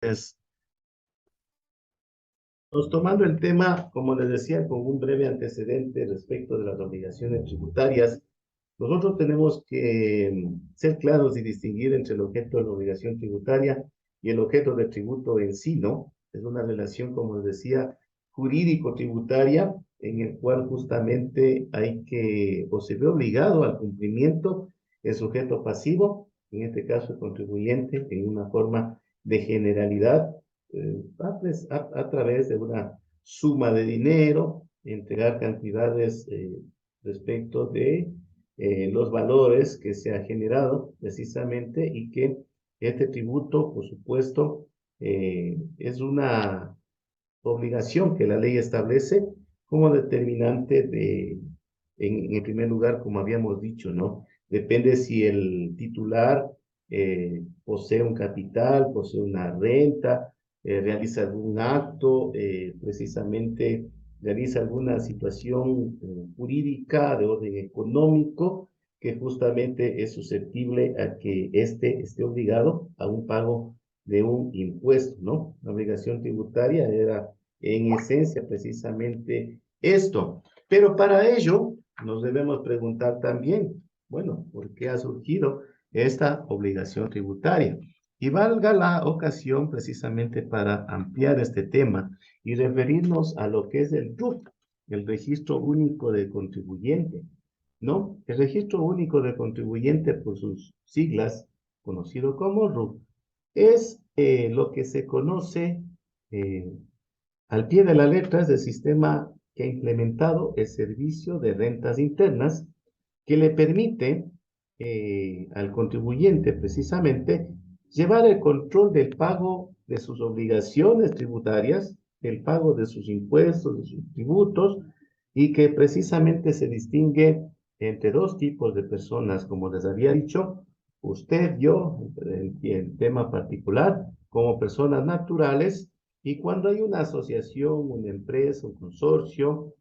Entonces, pues tomando el tema, como les decía, con un breve antecedente respecto de las obligaciones tributarias, nosotros tenemos que ser claros y distinguir entre el objeto de la obligación tributaria y el objeto del tributo en sí, ¿no? Es una relación, como les decía, jurídico-tributaria, en el cual justamente hay que, o se ve obligado al cumplimiento el sujeto pasivo, en este caso el contribuyente, en una forma de generalidad, a través de una suma de dinero, entregar cantidades respecto de los valores que se ha generado precisamente y que este tributo, por supuesto, es una obligación que la ley establece como determinante en primer lugar, como habíamos dicho, ¿no? Depende si el titular posee un capital, posee una renta, realiza algún acto, precisamente realiza alguna situación jurídica de orden económico que justamente es susceptible a que éste esté obligado a un pago de un impuesto, ¿no? La obligación tributaria era en esencia precisamente esto. Pero para ello nos debemos preguntar también, bueno, ¿por qué ha surgido esta obligación tributaria? Y valga la ocasión precisamente para ampliar este tema y referirnos a lo que es el RUC, el Registro Único de Contribuyente, ¿no? El Registro Único de Contribuyente, por sus siglas, conocido como RUC, es lo que se conoce al pie de la letra, es el sistema que ha implementado el Servicio de Rentas Internas, que le permite al contribuyente precisamente llevar el control del pago de sus obligaciones tributarias, el pago de sus impuestos, de sus tributos, y que precisamente se distingue entre dos tipos de personas, como les había dicho, usted, yo, en tema particular, como personas naturales, y cuando hay una asociación, una empresa, un consorcio,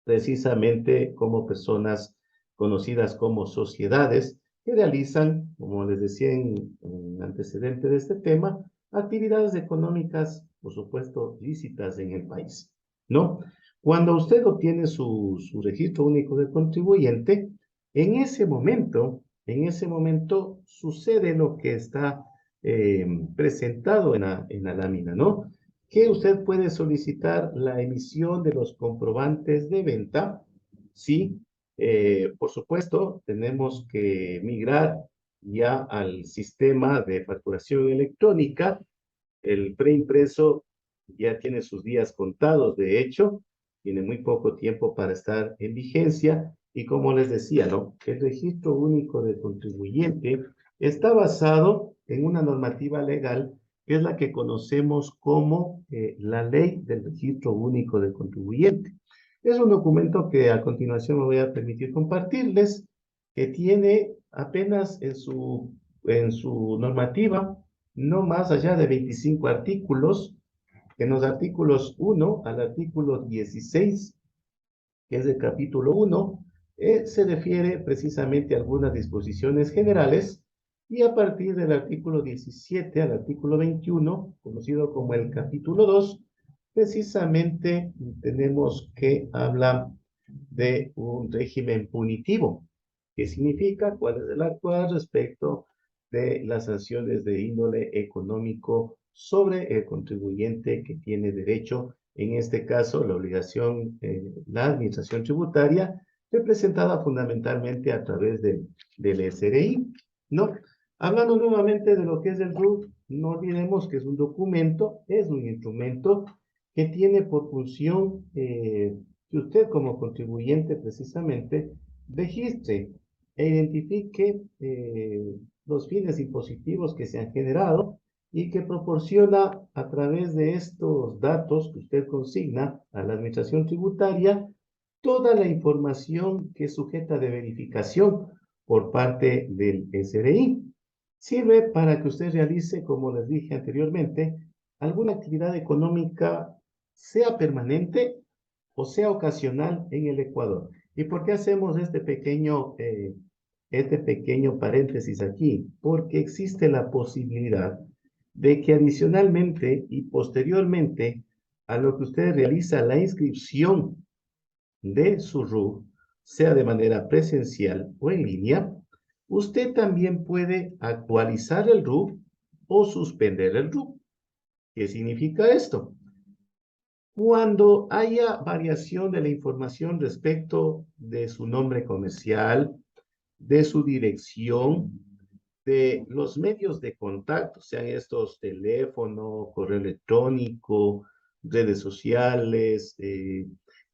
precisamente como personas conocidas como sociedades que realizan, como les decía en antecedente de este tema, actividades económicas, por supuesto, lícitas en el país, ¿no? Cuando usted obtiene su registro único de contribuyente, en ese momento sucede lo que está presentado en la lámina, ¿no? Que usted puede solicitar la emisión de los comprobantes de venta. Sí, por supuesto, tenemos que migrar ya al sistema de facturación electrónica. El preimpreso ya tiene sus días contados, de hecho, tiene muy poco tiempo para estar en vigencia. Y como les decía, ¿no? El registro único de contribuyente está basado en una normativa legal que es la que conocemos como la Ley del Registro Único del Contribuyente. Es un documento que a continuación me voy a permitir compartirles, que tiene apenas en su normativa no más allá de 25 artículos. En los artículos 1 al artículo 16, que es el capítulo 1, se refiere precisamente a algunas disposiciones generales, y a partir del artículo 17 al artículo 21, conocido como el capítulo 2, precisamente tenemos que hablar de un régimen punitivo, que significa cuál es el actual respecto de las sanciones de índole económico sobre el contribuyente que tiene derecho, en este caso la obligación, la administración tributaria, representada fundamentalmente a través del SRI, ¿no? Hablando nuevamente de lo que es el RUC, no olvidemos que es un documento, es un instrumento que tiene por función que usted como contribuyente precisamente registre e identifique los fines impositivos que se han generado y que proporciona a través de estos datos que usted consigna a la administración tributaria toda la información que es sujeta de verificación por parte del SRI. Sirve para que usted realice, como les dije anteriormente, alguna actividad económica, sea permanente o sea ocasional en el Ecuador. ¿Y por qué hacemos este pequeño paréntesis aquí? Porque existe la posibilidad de que adicionalmente y posteriormente a lo que usted realiza la inscripción de su RUC, sea de manera presencial o en línea, usted también puede actualizar el RUC o suspender el RUC. ¿Qué significa esto? Cuando haya variación de la información respecto de su nombre comercial, de su dirección, de los medios de contacto, sean estos teléfono, correo electrónico, redes sociales,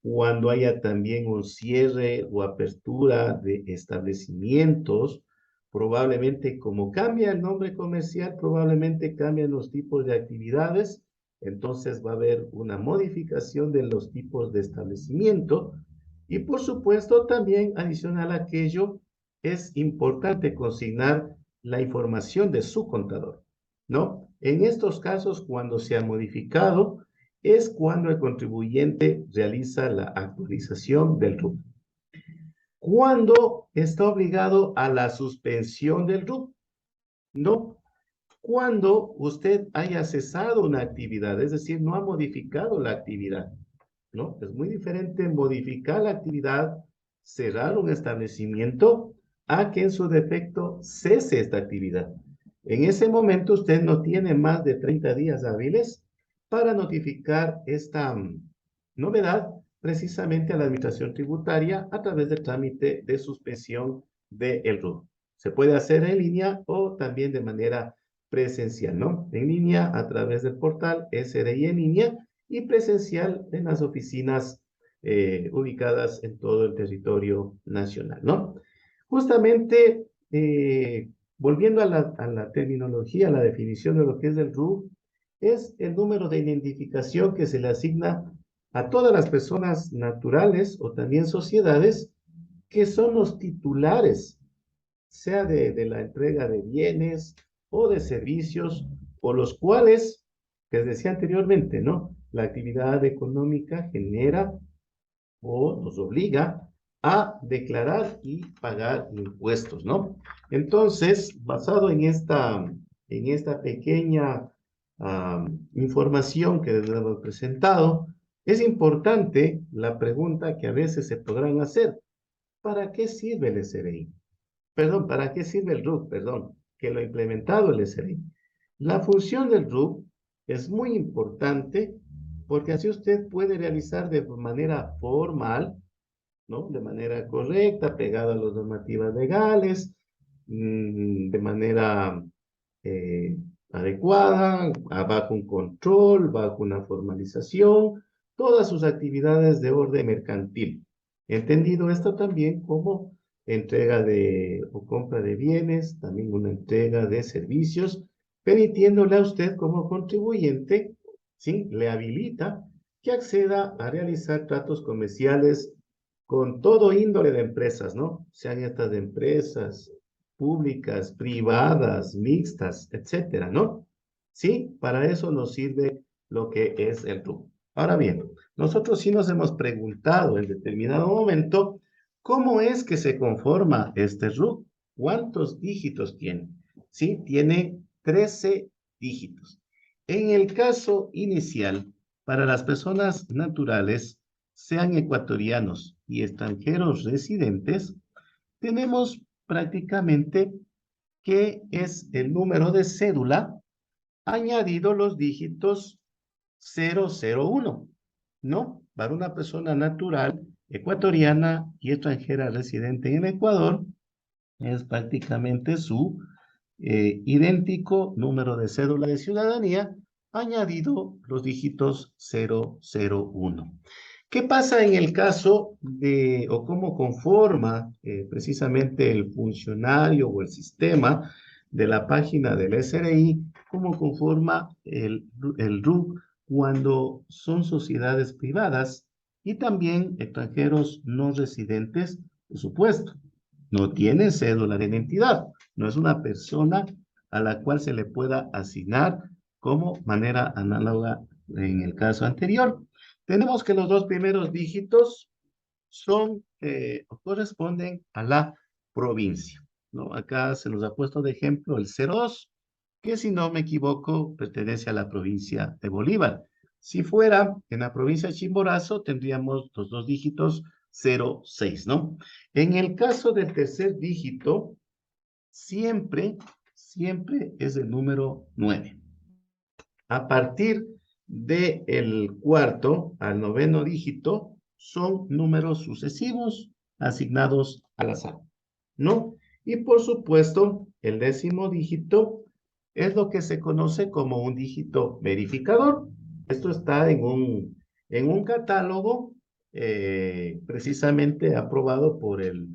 cuando haya también un cierre o apertura de establecimientos, probablemente como cambia el nombre comercial, probablemente cambian los tipos de actividades, entonces va a haber una modificación de los tipos de establecimiento y por supuesto también adicional a aquello es importante consignar la información de su contador, ¿no? En estos casos, cuando se ha modificado, es cuando el contribuyente realiza la actualización del RUC. ¿Cuándo está obligado a la suspensión del RUC? No. Cuando usted haya cesado una actividad, es decir, no ha modificado la actividad, ¿no? Es muy diferente modificar la actividad, cerrar un establecimiento, a que en su defecto cese esta actividad. En ese momento usted no tiene más de 30 días hábiles para notificar esta novedad precisamente a la Administración Tributaria a través del trámite de suspensión del RUC. Se puede hacer en línea o también de manera presencial, ¿no? En línea a través del portal SRI en línea y presencial en las oficinas ubicadas en todo el territorio nacional, ¿no? Justamente, volviendo a la terminología, a la definición de lo que es el RUC, es el número de identificación que se le asigna a todas las personas naturales o también sociedades que son los titulares, sea de la entrega de bienes o de servicios, por los cuales, que les decía anteriormente, ¿no? La actividad económica genera o nos obliga a declarar y pagar impuestos, ¿no? Entonces, basado en esta pequeña información que les hemos presentado, es importante la pregunta que a veces se podrán hacer. ¿Para qué sirve el SRI? Perdón, ¿para qué sirve el RUC? Perdón, que lo ha implementado el SRI. La función del RUC es muy importante porque así usted puede realizar de manera formal, ¿no? De manera correcta, pegada a las normativas legales, de manera eh, adecuada, bajo un control, bajo una formalización, todas sus actividades de orden mercantil. Entendido esto también como entrega de o compra de bienes, también una entrega de servicios, permitiéndole a usted como contribuyente, ¿sí? Le habilita que acceda a realizar tratos comerciales con todo índole de empresas, ¿no? Sean estas de empresas públicas, privadas, mixtas, etcétera, ¿no? Sí, para eso nos sirve lo que es el RUC. Ahora bien, nosotros sí nos hemos preguntado en determinado momento cómo es que se conforma este RUC, cuántos dígitos tiene. Sí, tiene 13 dígitos. En el caso inicial, para las personas naturales, sean ecuatorianos y extranjeros residentes, tenemos prácticamente que es el número de cédula añadido los dígitos 001, ¿no? Para una persona natural, ecuatoriana y extranjera residente en Ecuador, es prácticamente su idéntico número de cédula de ciudadanía, añadido los dígitos 001. ¿Qué pasa en el caso de, o cómo conforma precisamente el funcionario o el sistema de la página del SRI, cómo conforma el RUC cuando son sociedades privadas y también extranjeros no residentes, por supuesto? No tiene cédula de identidad, no es una persona a la cual se le pueda asignar como manera análoga en el caso anterior. Tenemos que los dos primeros dígitos son o corresponden a la provincia, ¿no? Acá se nos ha puesto de ejemplo el 02, que si no me equivoco pertenece a la provincia de Bolívar. Si fuera en la provincia de Chimborazo, tendríamos los dos dígitos 06, ¿no? En el caso del tercer dígito, siempre es el número 9. A partir del cuarto al noveno dígito son números sucesivos asignados al azar, ¿no? Y por supuesto, el décimo dígito es lo que se conoce como un dígito verificador. Esto está en un catálogo precisamente aprobado por el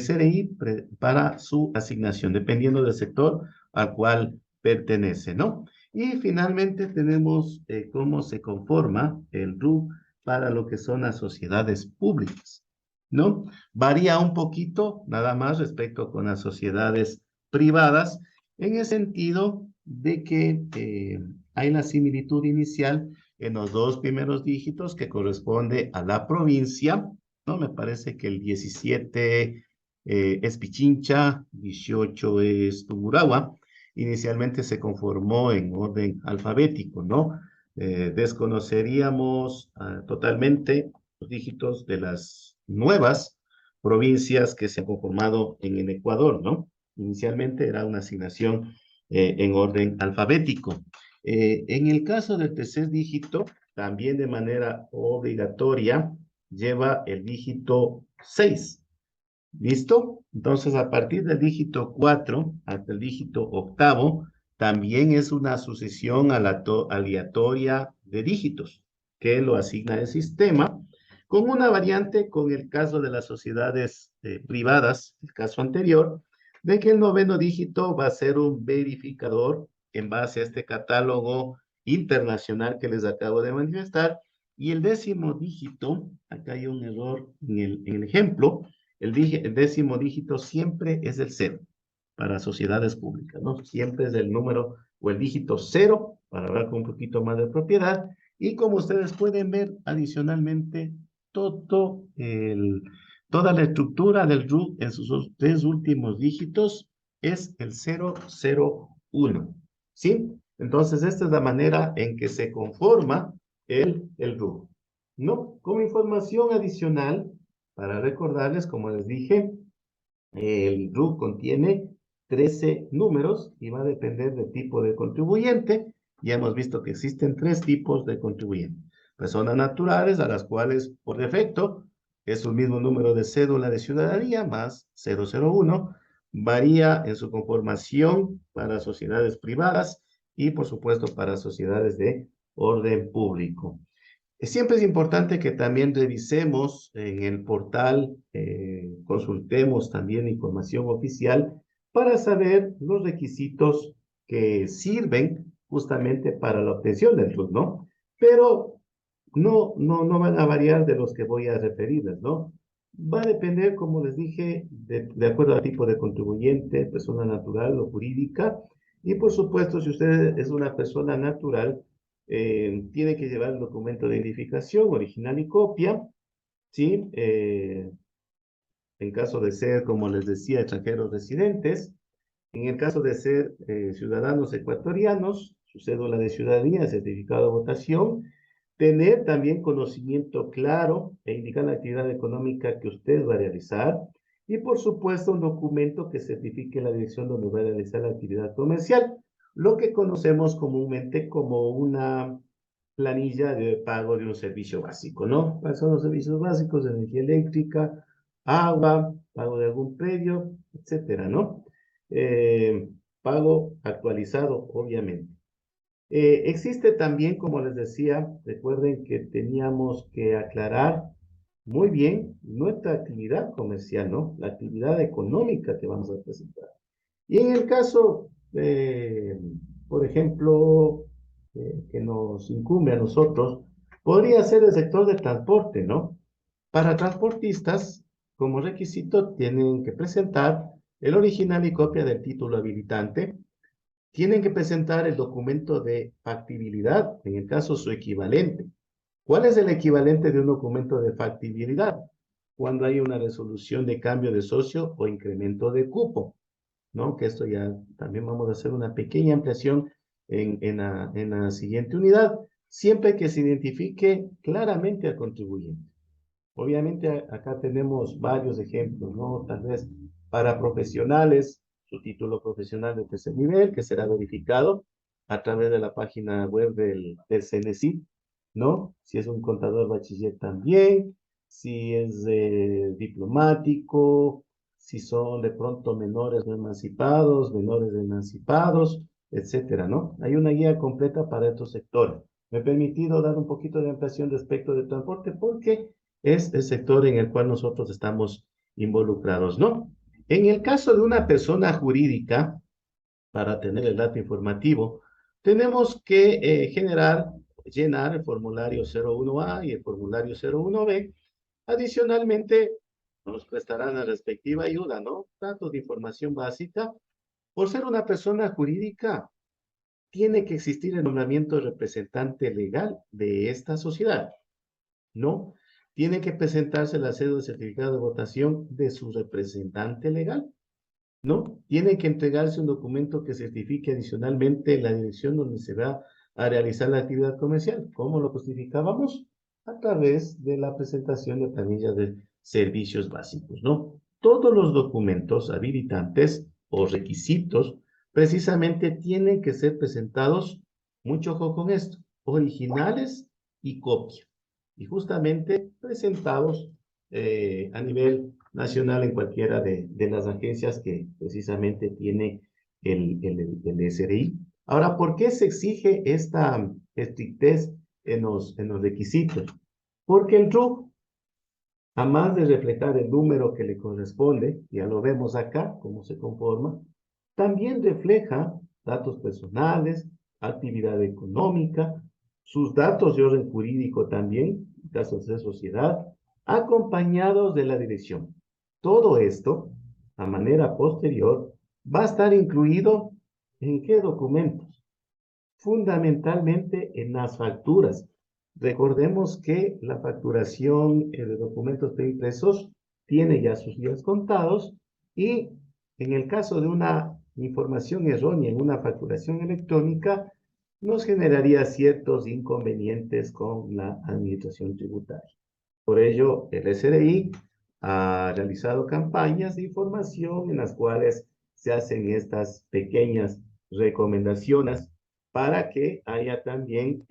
SRI para su asignación, dependiendo del sector al cual pertenece, ¿no? Y finalmente tenemos cómo se conforma el RUC para lo que son las sociedades públicas, ¿no? Varía un poquito, nada más, respecto con las sociedades privadas, en el sentido de que hay la similitud inicial en los dos primeros dígitos que corresponde a la provincia, ¿no? Me parece que el 17 es Pichincha, 18 es Tungurahua. Inicialmente se conformó en orden alfabético, ¿no? Desconoceríamos totalmente los dígitos de las nuevas provincias que se han conformado en el Ecuador, ¿no? Inicialmente era una asignación en orden alfabético. En el caso del tercer dígito, también de manera obligatoria, lleva el dígito 6. ¿Listo? Entonces, a partir del dígito 4 hasta el dígito octavo, también es una sucesión aleatoria de dígitos que lo asigna el sistema, con una variante con el caso de las sociedades privadas, el caso anterior, de que el noveno dígito va a ser un verificador en base a este catálogo internacional que les acabo de manifestar, y el décimo dígito, acá hay un error en el ejemplo, el décimo dígito siempre es el cero para sociedades públicas, ¿no? Siempre es el número o el dígito cero para hablar con un poquito más de propiedad. Y como ustedes pueden ver, adicionalmente, toda la estructura del root en sus tres últimos dígitos es el 001, ¿sí? Entonces, esta es la manera en que se conforma el root, ¿no? Como información adicional, para recordarles, como les dije, el RUC contiene 13 números y va a depender del tipo de contribuyente. Ya hemos visto que existen tres tipos de contribuyentes. Personas naturales, a las cuales por defecto es un mismo número de cédula de ciudadanía más 001. Varía en su conformación para sociedades privadas y, por supuesto, para sociedades de orden público. Siempre es importante que también revisemos en el portal, consultemos también información oficial para saber los requisitos que sirven justamente para la obtención del RUT, ¿no? Pero no van a variar de los que voy a referirles, ¿no? Va a depender, como les dije, de acuerdo al tipo de contribuyente, persona natural o jurídica. Y por supuesto, si usted es una persona natural, tiene que llevar el documento de identificación original y copia, ¿sí? En caso de ser, como les decía, extranjeros residentes. En el caso de ser ciudadanos ecuatorianos, su cédula de ciudadanía, certificado de votación, tener también conocimiento claro e indicar la actividad económica que usted va a realizar, y por supuesto un documento que certifique la dirección donde va a realizar la actividad comercial, lo que conocemos comúnmente como una planilla de pago de un servicio básico, ¿no? ¿Cuáles son los servicios básicos? Energía eléctrica, agua, pago de algún predio, etcétera, ¿no? Pago actualizado, obviamente. Existe también, como les decía, recuerden que teníamos que aclarar muy bien nuestra actividad comercial, ¿no? La actividad económica que vamos a presentar. Y en el caso, por ejemplo, que nos incumbe a nosotros, podría ser el sector del transporte, ¿no? Para transportistas, como requisito, tienen que presentar el original y copia del título habilitante, tienen que presentar el documento de factibilidad, en el caso su equivalente. ¿Cuál es el equivalente de un documento de factibilidad? Cuando hay una resolución de cambio de socio o incremento de cupo. ¿no? Que esto ya también vamos a hacer una pequeña ampliación en la siguiente unidad, siempre que se identifique claramente al contribuyente. Obviamente acá tenemos varios ejemplos, ¿no? Tal vez para profesionales, su título profesional de tercer nivel, que será verificado a través de la página web del CNESID, ¿no? Si es un contador bachiller también, si es diplomático, si son de pronto menores no emancipados, etcétera, ¿no? Hay una guía completa para estos sectores. Me he permitido dar un poquito de ampliación respecto del transporte porque es el sector en el cual nosotros estamos involucrados, ¿no? En el caso de una persona jurídica, para tener el dato informativo, tenemos que llenar el formulario 01A y el formulario 01B. Adicionalmente, nos prestarán la respectiva ayuda, ¿no? Datos de información básica. Por ser una persona jurídica, tiene que existir el nombramiento de representante legal de esta sociedad, ¿no? Tiene que presentarse la cédula de certificado de votación de su representante legal, ¿no? Tiene que entregarse un documento que certifique adicionalmente la dirección donde se va a realizar la actividad comercial. ¿Cómo lo justificábamos? A través de la presentación de planillas de servicios básicos, ¿no? Todos los documentos habilitantes o requisitos precisamente tienen que ser presentados, mucho ojo con esto, originales y copia. Y justamente presentados a nivel nacional en cualquiera de las agencias que precisamente tiene el SRI. Ahora, ¿por qué se exige esta estrictez en los requisitos? Porque el RUC, a más de reflejar el número que le corresponde, ya lo vemos acá, cómo se conforma, también refleja datos personales, actividad económica, sus datos de orden jurídico también, casos de sociedad, acompañados de la dirección. Todo esto, a manera posterior, va a estar incluido ¿en qué documentos? Fundamentalmente en las facturas. Recordemos que la facturación de documentos preimpresos tiene ya sus días contados y en el caso de una información errónea en una facturación electrónica, nos generaría ciertos inconvenientes con la administración tributaria. Por ello, el SRI ha realizado campañas de información en las cuales se hacen estas pequeñas recomendaciones para que haya también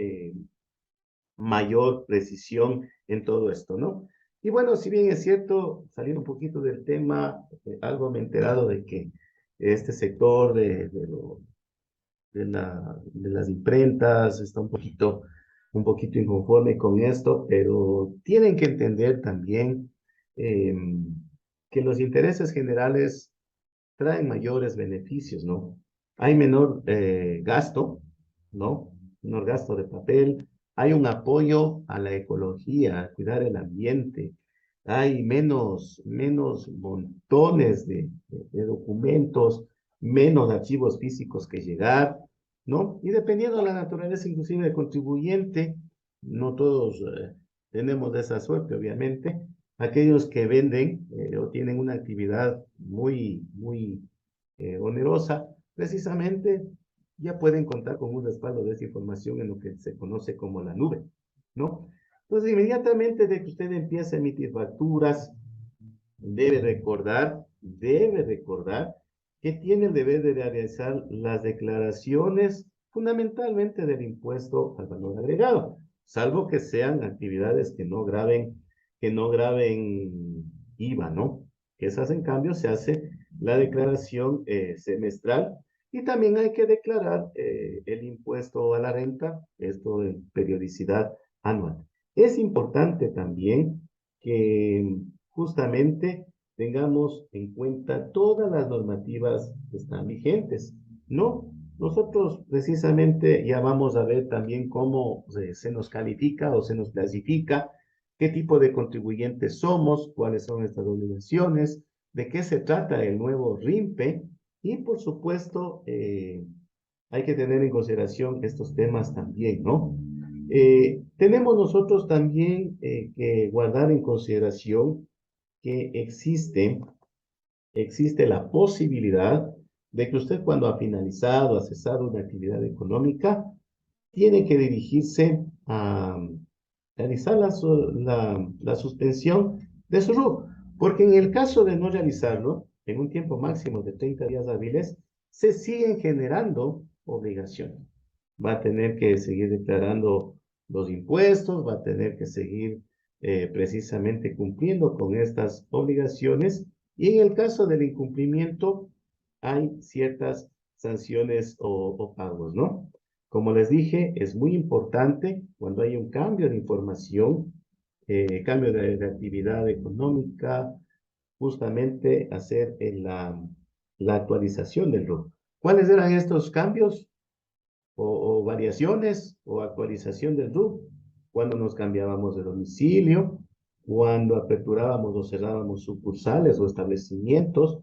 mayor precisión en todo esto, ¿no? Y bueno, si bien es cierto, saliendo un poquito del tema, algo me he enterado de que este sector de las imprentas está un poquito inconforme con esto, pero tienen que entender también eh, que los intereses generales traen mayores beneficios, ¿no? Hay menor gasto, ¿no? Menor gasto de papel, hay un apoyo a la ecología, a cuidar el ambiente, hay menos montones de documentos, menos archivos físicos que llegar, ¿no? Y dependiendo de la naturaleza inclusive del contribuyente, no todos tenemos esa suerte, obviamente, aquellos que venden o tienen una actividad muy onerosa, precisamente ya pueden contar con un respaldo de esa información en lo que se conoce como la nube, ¿no? Entonces, inmediatamente de que usted empiece a emitir facturas, debe recordar que tiene el deber de realizar las declaraciones fundamentalmente del impuesto al valor agregado, salvo que sean actividades que no graben IVA, ¿no? Esas, en cambio, se hace la declaración semestral y también hay que declarar el impuesto a la renta, esto en periodicidad anual. Es importante también que justamente tengamos en cuenta todas las normativas que están vigentes, ¿no? Nosotros precisamente ya vamos a ver también cómo se nos califica o se nos clasifica, qué tipo de contribuyentes somos, cuáles son estas obligaciones, de qué se trata el nuevo RIMPE y por supuesto hay que tener en consideración estos temas también, ¿no? Tenemos nosotros también que guardar en consideración que existe la posibilidad de que usted cuando ha finalizado, ha cesado una actividad económica, tiene que dirigirse a realizar la suspensión de su RUC, porque en el caso de no realizarlo, en un tiempo máximo de 30 días hábiles, se siguen generando obligaciones. Va a tener que seguir declarando los impuestos, va a tener que seguir precisamente cumpliendo con estas obligaciones, y en el caso del incumplimiento hay ciertas sanciones o pagos, ¿no? Como les dije, es muy importante cuando hay un cambio de información, cambio de actividad económica, justamente hacer la actualización del RUC. ¿Cuáles eran estos cambios o variaciones o actualización del RUC? Cuando nos cambiábamos de domicilio, cuando aperturábamos o cerrábamos sucursales o establecimientos,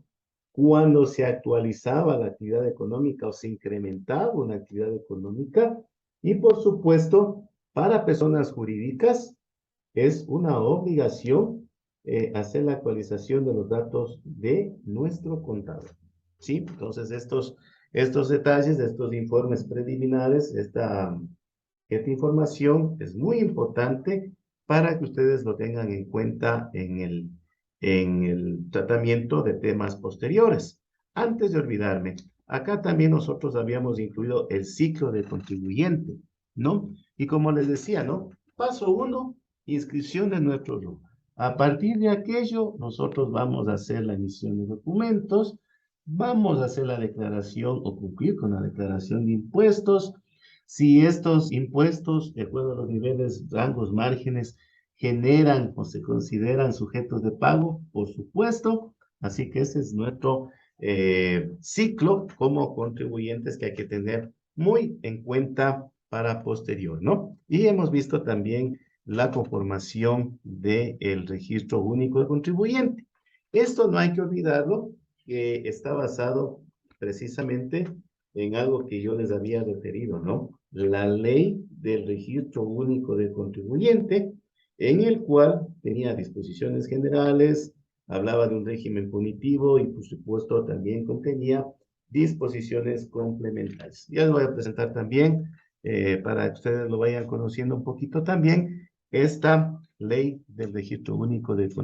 cuando se actualizaba la actividad económica o se incrementaba una actividad económica, y por supuesto, para personas jurídicas es una obligación hacer la actualización de los datos de nuestro contador. ¿Sí? Entonces, estos detalles, estos informes preliminares, esta información es muy importante para que ustedes lo tengan en cuenta en el tratamiento de temas posteriores. Antes de olvidarme, acá también nosotros habíamos incluido el ciclo del contribuyente, ¿no? Y como les decía, ¿no? Paso 1, inscripción de nuestro RUC. A partir de aquello, nosotros vamos a hacer la emisión de documentos, vamos a hacer la declaración o cumplir con la declaración de impuestos. Si estos impuestos, de acuerdo a los niveles, rangos, márgenes, generan o se consideran sujetos de pago, por supuesto. Así que ese es nuestro ciclo como contribuyentes que hay que tener muy en cuenta para posterior, ¿no? Y hemos visto también la conformación del registro único de contribuyente. Esto no hay que olvidarlo, que está basado precisamente en algo que yo les había referido, ¿no? La ley del registro único de contribuyente, en el cual tenía disposiciones generales, hablaba de un régimen punitivo y por supuesto también contenía disposiciones complementarias. Ya les voy a presentar también, para que ustedes lo vayan conociendo un poquito también, esta ley del registro único de contribuyente.